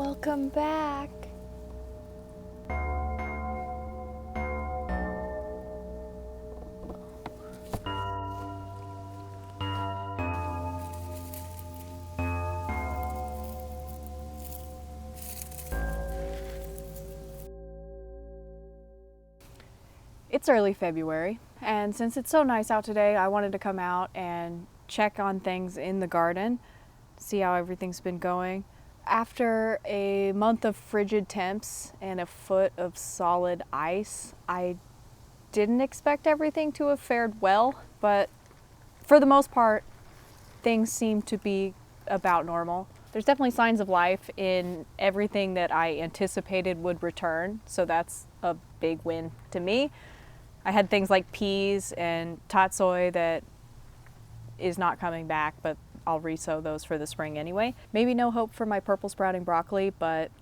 Welcome back. It's early February, and since it's so nice out today, I wanted to come out and check on things in the garden, see how everything's been going. After a month of frigid temps and a foot of solid ice, I didn't expect everything to have fared well, but for the most part, things seem to be about normal. There's definitely signs of life in everything that I anticipated would return, so that's a big win to me. I had things like peas and tatsoi that is not coming back, but I'll resow those for the spring anyway. Maybe no hope for my purple sprouting broccoli, but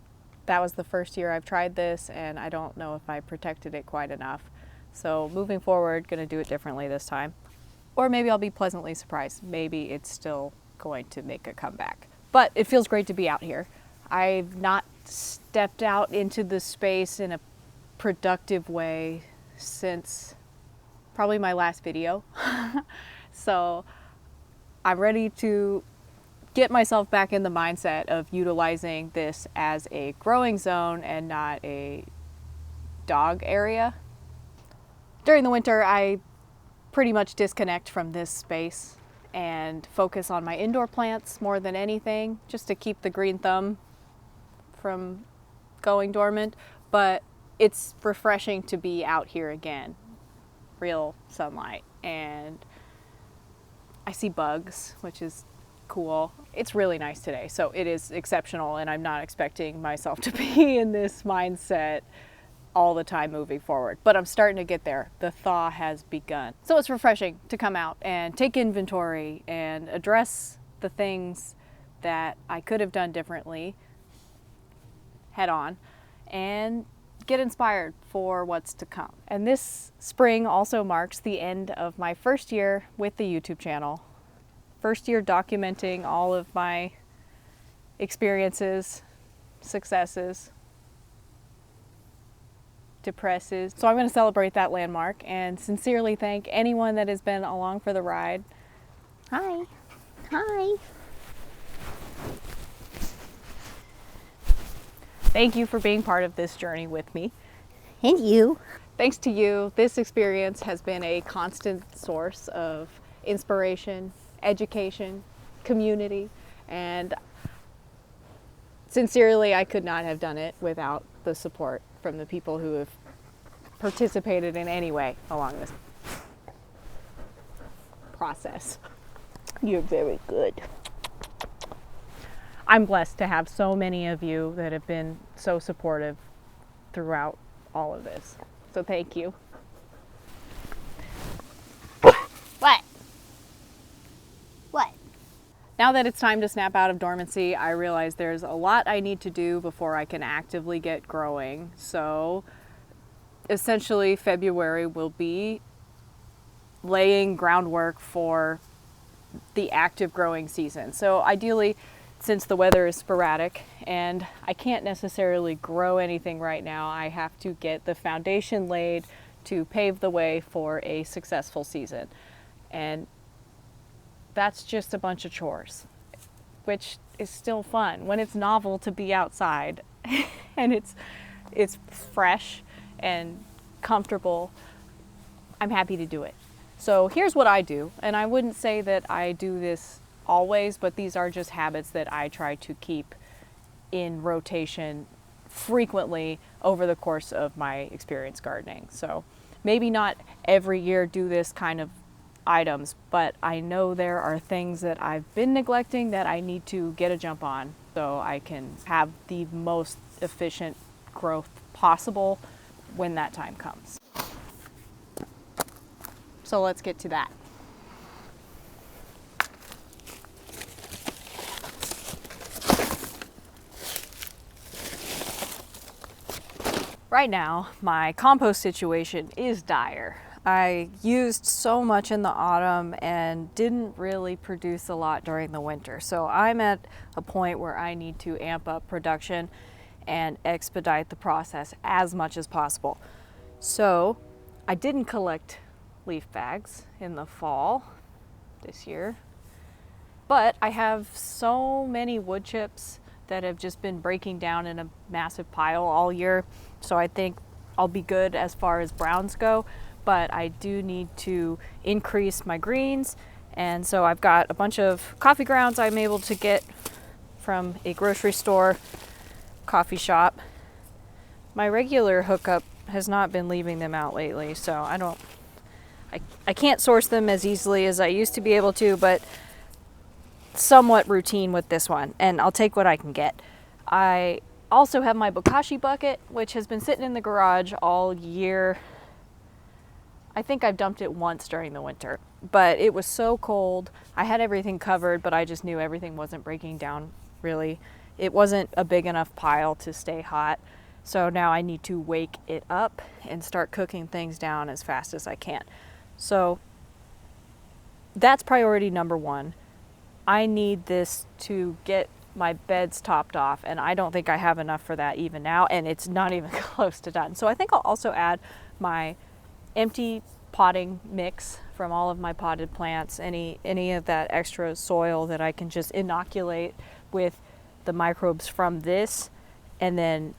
that was the first year I've tried this and I don't know if I protected it quite enough. So moving forward, gonna do it differently this time. Or maybe I'll be pleasantly surprised. Maybe it's still going to make a comeback. But it feels great to be out here. I've not stepped out into the space in a productive way since probably my last video. So I'm ready to get myself back in the mindset of utilizing this as a growing zone and not a dog area. During the winter, I pretty much disconnect from this space and focus on my indoor plants more than anything, just to keep the green thumb from going dormant. But it's refreshing to be out here again, real sunlight, and I see bugs, which is cool. It's really nice today, so it is exceptional, and I'm not expecting myself to be in this mindset all the time moving forward, but I'm starting to get there. The thaw has begun. So it's refreshing to come out and take inventory and address the things that I could have done differently head on and get inspired for what's to come. And this spring also marks the end of my first year with the YouTube channel. First year documenting all of my experiences, successes, depresses. So I'm going to celebrate that landmark and sincerely thank anyone that has been along for the ride. Hi. Hi. Thank you for being part of this journey with me. And you. Thanks to you, this experience has been a constant source of inspiration, education, community, and sincerely, I could not have done it without the support from the people who have participated in any way along this process. You're very good. I'm blessed to have so many of you that have been so supportive throughout all of this. So thank you. What? What? Now that it's time to snap out of dormancy, I realize there's a lot I need to do before I can actively get growing. So essentially February will be laying groundwork for the active growing season. So ideally, since the weather is sporadic and I can't necessarily grow anything right now, I have to get the foundation laid to pave the way for a successful season. And that's just a bunch of chores, which is still fun when it's novel to be outside and it's fresh and comfortable. I'm happy to do it. So here's what I do, and I wouldn't say that I do this always, but these are just habits that I try to keep in rotation frequently over the course of my experience gardening. So maybe not every year do this kind of items, but I know there are things that I've been neglecting that I need to get a jump on so I can have the most efficient growth possible when that time comes. So let's get to that. Right now, my compost situation is dire. I used so much in the autumn and didn't really produce a lot during the winter. So I'm at a point where I need to amp up production and expedite the process as much as possible. So I didn't collect leaf bags in the fall this year, but I have so many wood chips that have just been breaking down in a massive pile all year. So I think I'll be good as far as browns go, but I do need to increase my greens. And so I've got a bunch of coffee grounds I'm able to get from a grocery store, coffee shop. My regular hookup has not been leaving them out lately, so I can't source them as easily as I used to be able to, but somewhat routine with this one, and I'll take what I can get. I also have my bokashi bucket, which has been sitting in the garage all year. I think I've dumped it once during the winter, but it was so cold. I had everything covered, but I just knew everything wasn't breaking down really. It wasn't a big enough pile to stay hot. So now I need to wake it up and start cooking things down as fast as I can. So that's priority number one. I need this to get my beds topped off, and I don't think I have enough for that even now, and it's not even close to done. So I think I'll also add my empty potting mix from all of my potted plants, any of that extra soil that I can just inoculate with the microbes from this, and then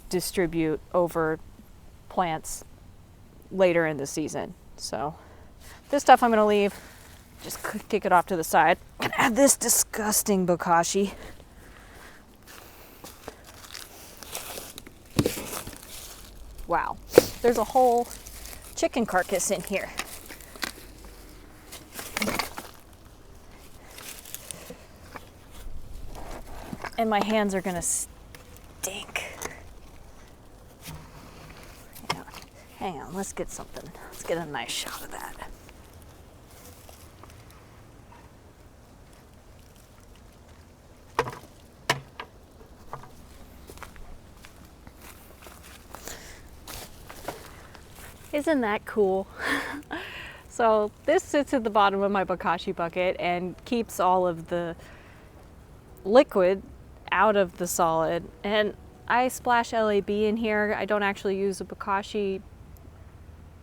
distribute over plants later in the season. So this stuff I'm going to leave, just kick it off to the side. I'm going to add this disgusting bokashi. Wow, there's a whole chicken carcass in here. And my hands are going to stink. Hang on, let's get something. Let's get a nice shot of that. Isn't that cool? So this sits at the bottom of my bokashi bucket and keeps all of the liquid out of the solid. And I splash LAB in here. I don't actually use a bokashi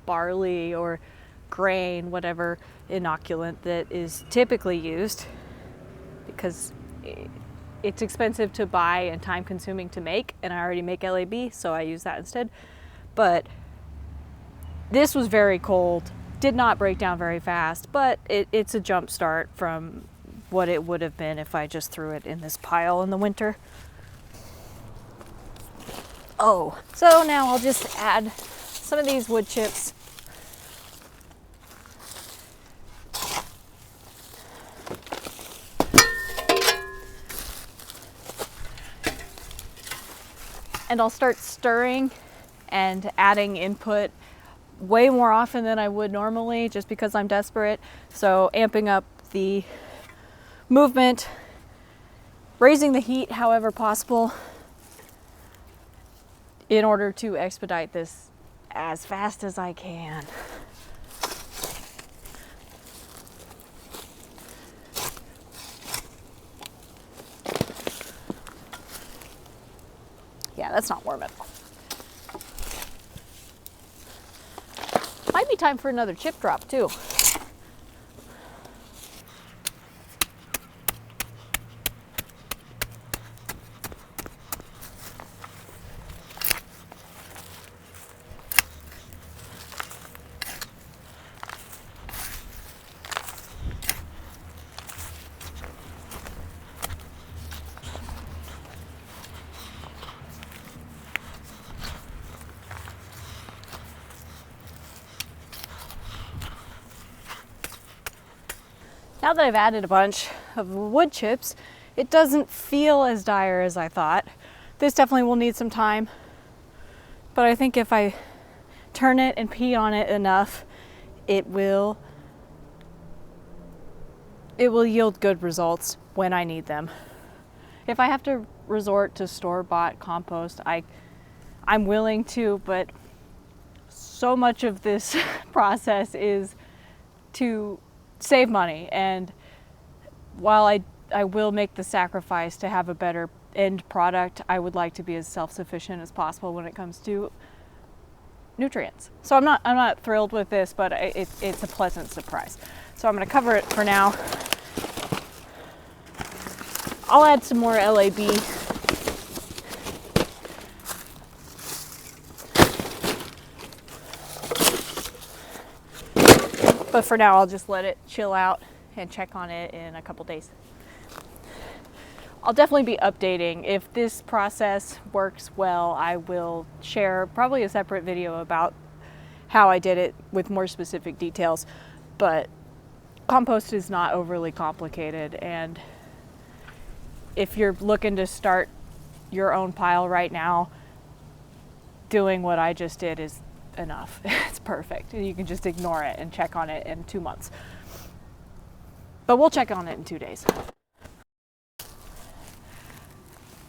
barley or grain, whatever inoculant that is typically used, because it's expensive to buy and time consuming to make, and I already make LAB, so I use that instead. But this was very cold, did not break down very fast, but it's a jump start from what it would have been if I just threw it in this pile in the winter. Oh, so now I'll just add some of these wood chips. And I'll start stirring and adding input way more often than I would normally, just because I'm desperate. So amping up the movement, raising the heat however possible in order to expedite this as fast as I can. Yeah, that's not warm at all. Might be time for another chip drop too. Now that I've added a bunch of wood chips, it doesn't feel as dire as I thought. This definitely will need some time, but I think if I turn it and pee on it enough, it will yield good results when I need them. If I have to resort to store-bought compost, I'm willing to, but so much of this process is to save money, and while I will make the sacrifice to have a better end product, I would like to be as self-sufficient as possible when it comes to nutrients. So I'm not thrilled with this, but it's a pleasant surprise. So I'm going to cover it for now. I'll add some more LAB. But for now, I'll just let it chill out and check on it in a couple days. I'll definitely be updating. If this process works well, I will share probably a separate video about how I did it with more specific details. But compost is not overly complicated, and if you're looking to start your own pile right now, doing what I just did is enough. It's perfect. You can just ignore it and check on it in 2 months. But we'll check on it in 2 days.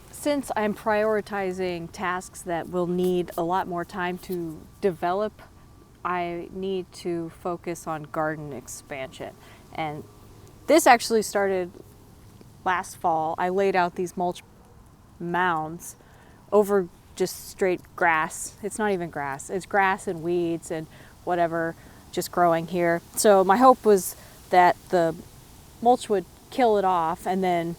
Since I'm prioritizing tasks that will need a lot more time to develop, I need to focus on garden expansion. And this actually started last fall. I laid out these mulch mounds over just straight grass. It's not even grass. It's grass and weeds and whatever just growing here. So my hope was that the mulch would kill it off, and then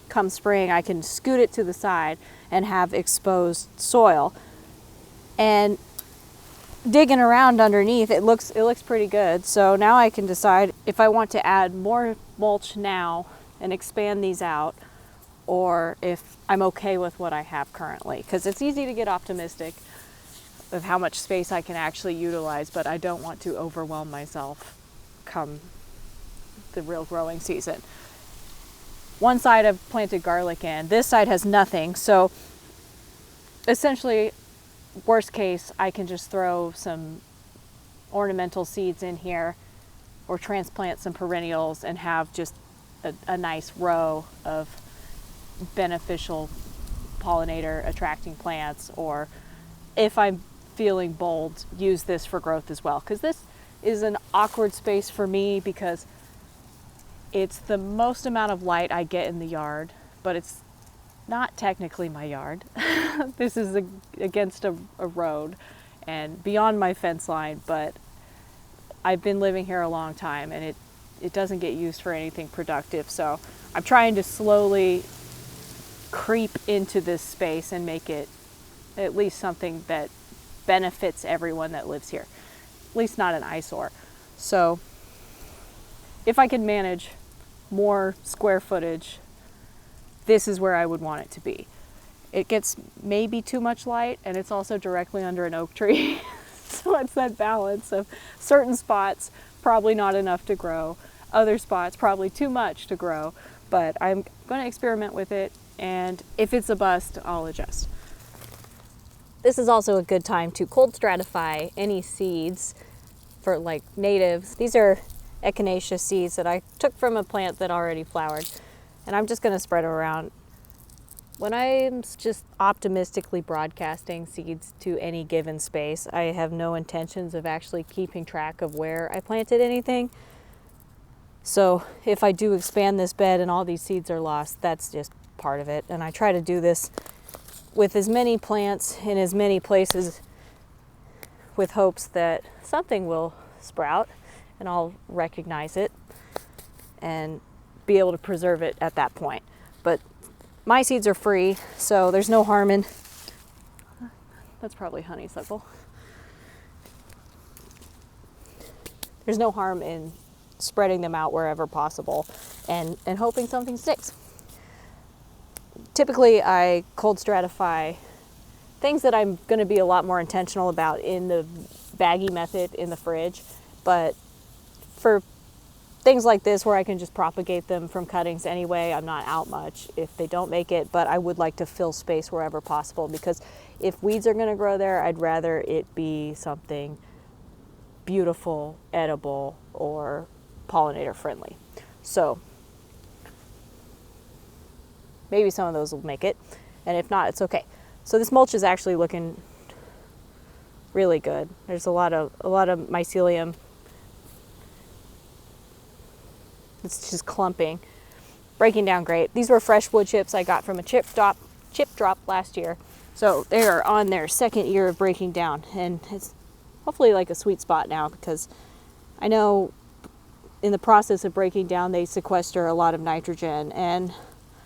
come spring I can scoot it to the side and have exposed soil. And digging around underneath, it looks pretty good. So now I can decide if I want to add more mulch now and expand these out, or if I'm okay with what I have currently. Because it's easy to get optimistic of how much space I can actually utilize, but I don't want to overwhelm myself come the real growing season. One side I've planted garlic in, this side has nothing. So essentially, worst case, I can just throw some ornamental seeds in here or transplant some perennials and have just a nice row of beneficial pollinator attracting plants, or if I'm feeling bold, use this for growth as well. Because this is an awkward space for me because it's the most amount of light I get in the yard, but it's not technically my yard. This is against a road and beyond my fence line, but I've been living here a long time and it doesn't get used for anything productive. So I'm trying to slowly creep into this space and make it at least something that benefits everyone that lives here, at least not an eyesore. So if I can manage more square footage, this is where I would want it to be. It gets maybe too much light, and it's also directly under an oak tree. So it's that balance of certain spots probably not enough to grow, other spots probably too much to grow, but I'm going to experiment with it, and if it's a bust, I'll adjust. This is also a good time to cold stratify any seeds for like natives. These are echinacea seeds that I took from a plant that already flowered, and I'm just going to spread them around. When I'm just optimistically broadcasting seeds to any given space, I have no intentions of actually keeping track of where I planted anything. So if I do expand this bed and all these seeds are lost, that's just part of it. And I try to do this with as many plants in as many places with hopes that something will sprout and I'll recognize it and be able to preserve it at that point. But my seeds are free, so there's no harm in, that's probably honeysuckle. There's no harm in spreading them out wherever possible and hoping something sticks. Typically, I cold stratify things that I'm going to be a lot more intentional about in the baggy method in the fridge, but for things like this where I can just propagate them from cuttings anyway, I'm not out much if they don't make it, but I would like to fill space wherever possible, because if weeds are going to grow there, I'd rather it be something beautiful, edible, or pollinator friendly. So maybe some of those will make it, and if not, it's okay. So this mulch is actually looking really good. There's a lot of mycelium. It's just clumping, breaking down great. These were fresh wood chips I got from a chip drop last year. So they are on their second year of breaking down, and it's hopefully like a sweet spot now, because I know in the process of breaking down they sequester a lot of nitrogen, and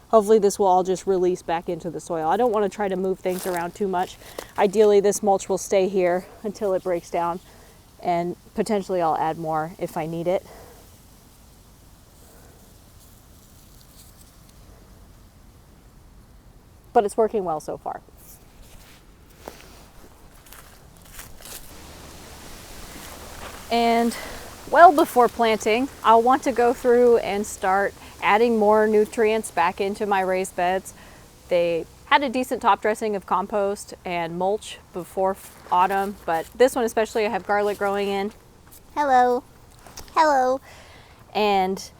hopefully this will all just release back into the soil. I don't want to try to move things around too much. Ideally this mulch will stay here until it breaks down, and potentially I'll add more if I need it. But it's working well so far. And well before planting, I'll want to go through and start adding more nutrients back into my raised beds. They had a decent top dressing of compost and mulch before autumn, but this one especially, I have garlic growing in. Hello. Hello. And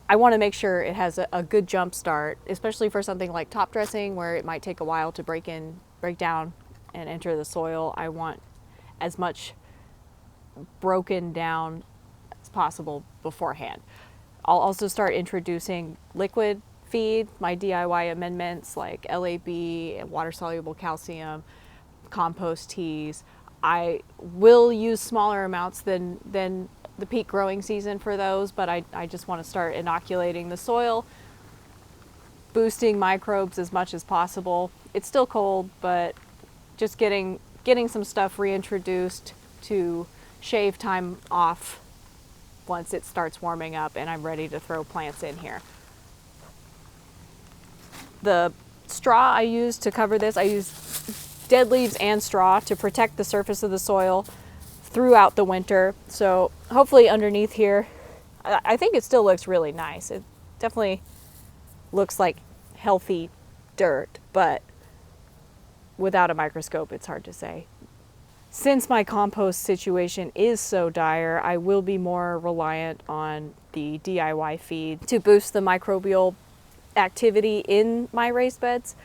I want to make sure it has a good jump start, especially for something like top dressing where it might take a while to break down and enter the soil. I want as much broken down as possible beforehand. I'll also start introducing liquid feed, my DIY amendments like LAB and water soluble calcium, compost teas. I will use smaller amounts than the peak growing season for those, but I just want to start inoculating the soil, boosting microbes as much as possible. It's still cold, but just getting some stuff reintroduced to shave time off once it starts warming up and I'm ready to throw plants in here. The straw I use to cover this, I use dead leaves and straw to protect the surface of the soil throughout the winter. So hopefully underneath here, I think it still looks really nice. It definitely looks like healthy dirt, but without a microscope, it's hard to say. Since my compost situation is so dire, I will be more reliant on the DIY feed to boost the microbial activity in my raised beds.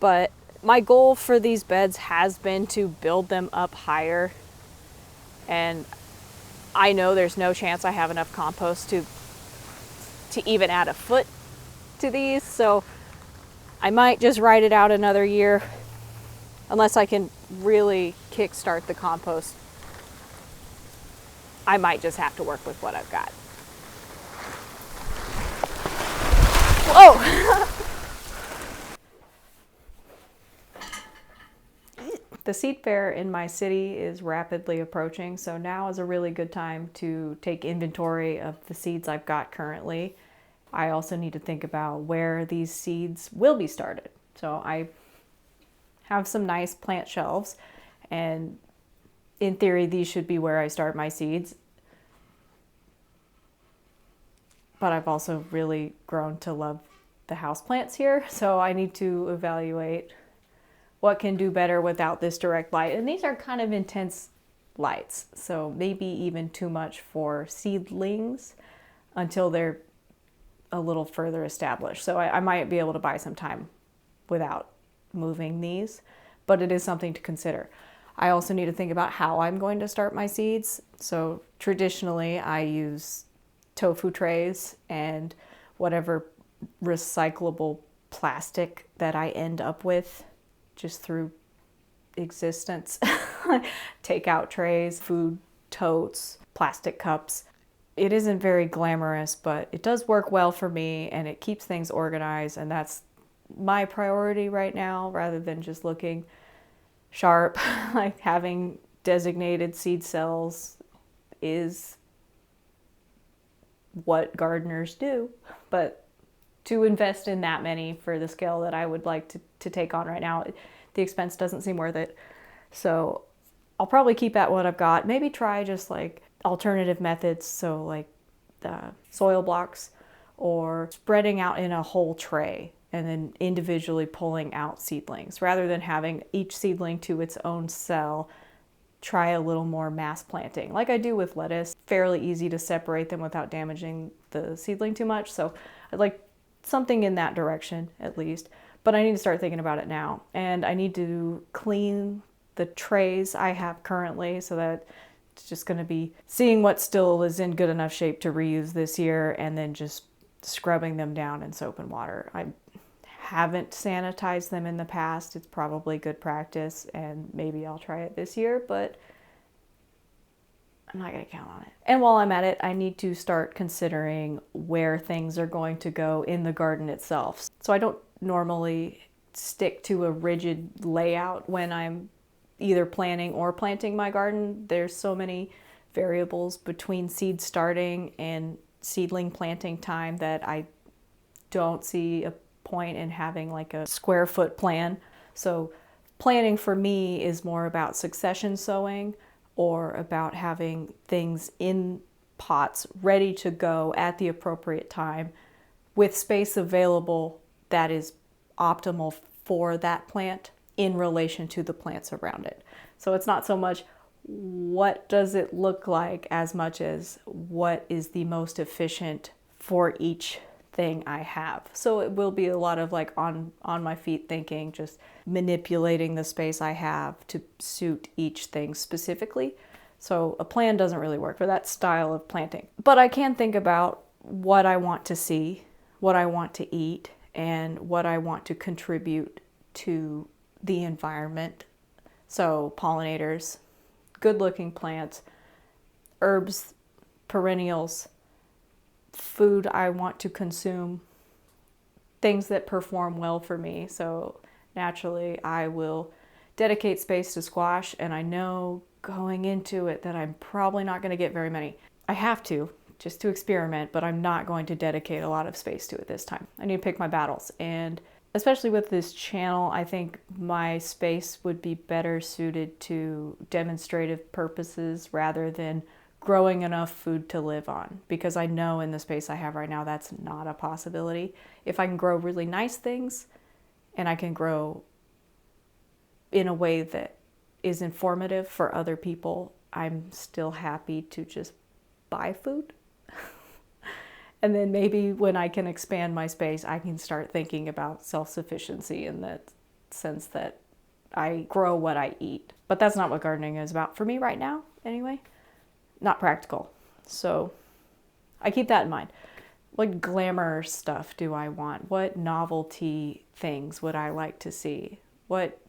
But my goal for these beds has been to build them up higher. And I know there's no chance I have enough compost to even add a foot to these. So I might just ride it out another year unless I can really kickstart the compost. I might just have to work with what I've got. Whoa! The seed fair in my city is rapidly approaching, so now is a really good time to take inventory of the seeds I've got currently. I also need to think about where these seeds will be started. So I have some nice plant shelves, and in theory these should be where I start my seeds. But I've also really grown to love the houseplants here, so I need to evaluate what can do better without this direct light. And these are kind of intense lights, so maybe even too much for seedlings until they're a little further established. So I might be able to buy some time without moving these, but it is something to consider. I also need to think about how I'm going to start my seeds. So traditionally I use tofu trays and whatever recyclable plastic that I end up with just through existence. Takeout trays, food totes, plastic cups. It isn't very glamorous, but it does work well for me and it keeps things organized, and that's my priority right now rather than just looking sharp. Like having designated seed cells is what gardeners do, but to invest in that many for the scale that I would like to take on right now, the expense doesn't seem worth it. So I'll probably keep at what I've got. Maybe try just like alternative methods, so like the soil blocks or spreading out in a whole tray and then individually pulling out seedlings rather than having each seedling to its own cell. Try a little more mass planting like I do with lettuce. Fairly easy to separate them without damaging the seedling too much. So I'd like something in that direction at least, but I need to start thinking about it now. And I need to clean the trays I have currently, so that it's just going to be seeing what still is in good enough shape to reuse this year and then just scrubbing them down in soap and water. I haven't sanitized them in the past. It's probably good practice, and maybe I'll try it this year, but I'm not going to count on it. And while I'm at it, I need to start considering where things are going to go in the garden itself. So I don't normally stick to a rigid layout when I'm either planning or planting my garden. There's so many variables between seed starting and seedling planting time that I don't see a point in having like a square foot plan. So planning for me is more about succession sowing or about having things in pots ready to go at the appropriate time with space available that is optimal for that plant in relation to the plants around it. So it's not so much what does it look like as much as what is the most efficient for each thing I have. So it will be a lot of like on my feet thinking, just manipulating the space I have to suit each thing specifically. So a plan doesn't really work for that style of planting. But I can think about what I want to see, what I want to eat, and what I want to contribute to the environment. So pollinators, good-looking plants, herbs, perennials, food I want to consume, things that perform well for me. So naturally, I will dedicate space to squash, and I know going into it that I'm probably not going to get very many. I have to, just to experiment, but I'm not going to dedicate a lot of space to it this time. I need to pick my battles, and especially with this channel, I think my space would be better suited to demonstrative purposes rather than growing enough food to live on, because I know in the space I have right now that's not a possibility. If I can grow really nice things and I can grow in a way that is informative for other people, I'm still happy to just buy food. And then maybe when I can expand my space, I can start thinking about self-sufficiency in that sense that I grow what I eat. But that's not what gardening is about for me right now, anyway. Not practical. So I keep that in mind. What glamour stuff do I want? What novelty things would I like to see? What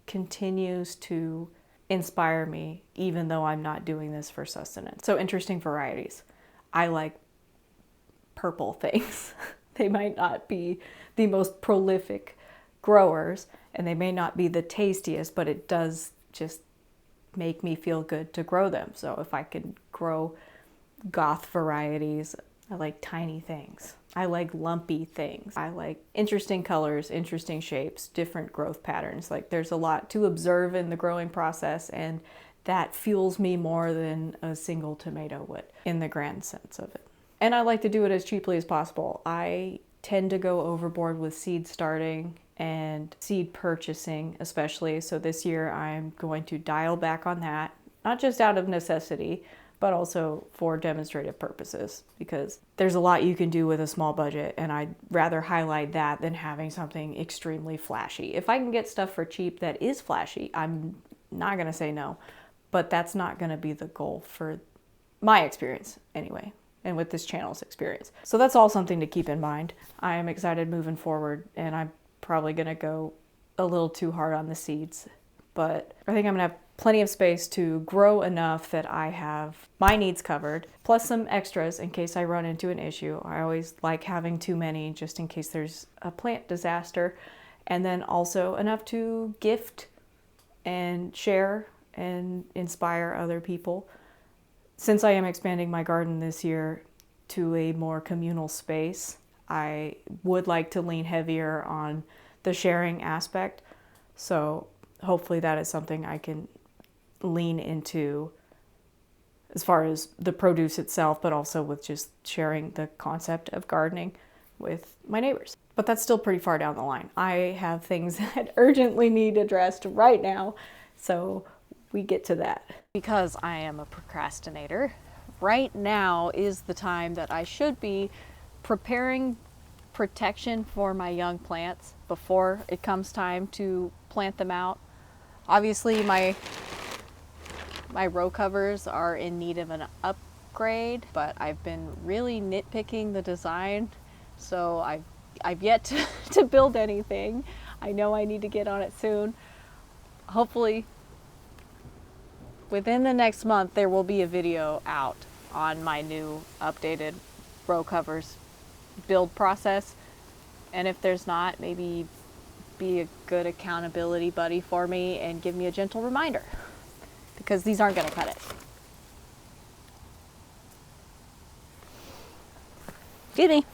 continues to inspire me even though I'm not doing this for sustenance? So interesting varieties. I like purple things. They might not be the most prolific growers and they may not be the tastiest, but it does just make me feel good to grow them. So if I could grow goth varieties, I like tiny things. I like lumpy things. I like interesting colors, interesting shapes, different growth patterns. Like there's a lot to observe in the growing process, and that fuels me more than a single tomato would in the grand sense of it. And I like to do it as cheaply as possible. I tend to go overboard with seed starting and seed purchasing especially. So this year I'm going to dial back on that, not just out of necessity, but also for demonstrative purposes, because there's a lot you can do with a small budget, and I'd rather highlight that than having something extremely flashy. If I can get stuff for cheap that is flashy, I'm not going to say no, but that's not going to be the goal for my experience anyway, and with this channel's experience. So that's all something to keep in mind. I am excited moving forward, and I'm probably going to go a little too hard on the seeds, but I think I'm going to have plenty of space to grow enough that I have my needs covered, plus some extras in case I run into an issue. I always like having too many just in case there's a plant disaster, and then also enough to gift and share and inspire other people. Since I am expanding my garden this year to a more communal space, I would like to lean heavier on the sharing aspect. So hopefully that is something I can lean into as far as the produce itself, but also with just sharing the concept of gardening with my neighbors. But that's still pretty far down the line. I have things that urgently need addressed right now, so we get to that. Because I am a procrastinator, right now is the time that I should be preparing protection for my young plants before it comes time to plant them out. Obviously my row covers are in need of an upgrade, but I've been really nitpicking the design, so I've yet to build anything. I know I need to get on it soon. Hopefully within the next month there will be a video out on my new updated row covers build process. And if there's not, maybe be a good accountability buddy for me and give me a gentle reminder, because these aren't going to cut it. Excuse me.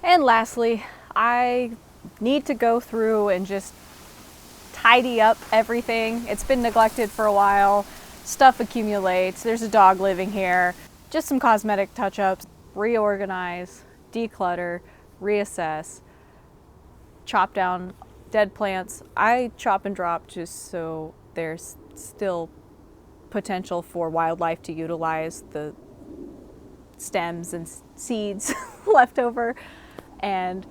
And lastly, I need to go through and just tidy up everything. It's been neglected for a while. Stuff accumulates. There's a dog living here. Just some cosmetic touch-ups. Reorganize, declutter, reassess, chop down dead plants. I chop and drop just so there's still potential for wildlife to utilize the stems and seeds left over, and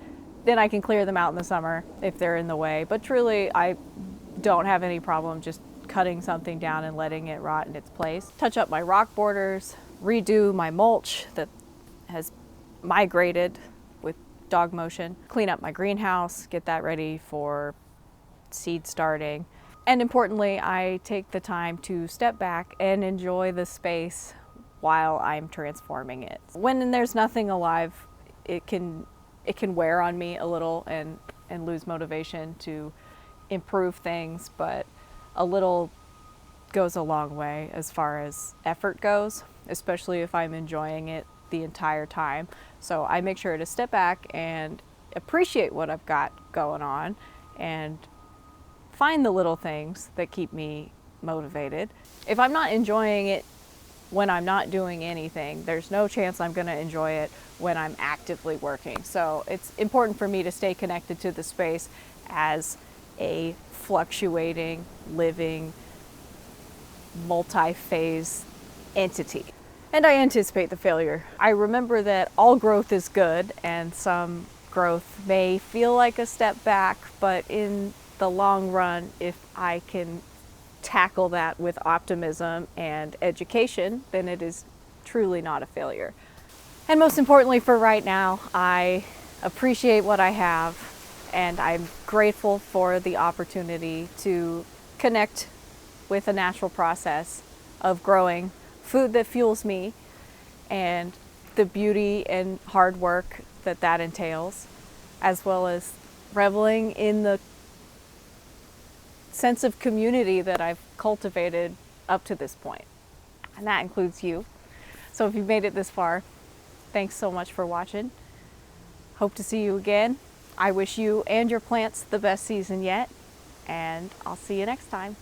then I can clear them out in the summer if they're in the way. But truly, I don't have any problem just cutting something down and letting it rot in its place. Touch up my rock borders, redo my mulch that has migrated with dog motion, clean up my greenhouse, get that ready for seed starting. And importantly, I take the time to step back and enjoy the space while I'm transforming it. When there's nothing alive, it can wear on me a little and lose motivation to improve things, but a little goes a long way as far as effort goes, especially if I'm enjoying it the entire time. So I make sure to step back and appreciate what I've got going on and find the little things that keep me motivated. If I'm not enjoying it when I'm not doing anything, there's no chance I'm going to enjoy it when I'm actively working. So it's important for me to stay connected to the space as a fluctuating, living, multi-phase entity. And I anticipate the failure. I remember that all growth is good, and some growth may feel like a step back, but in the long run, if I can tackle that with optimism and education, then it is truly not a failure. And most importantly for right now, I appreciate what I have, and I'm grateful for the opportunity to connect with a natural process of growing food that fuels me and the beauty and hard work that that entails, as well as reveling in the sense of community that I've cultivated up to this point. And that includes you. So if you've made it this far, thanks so much for watching. Hope to see you again. I wish you and your plants the best season yet, and I'll see you next time.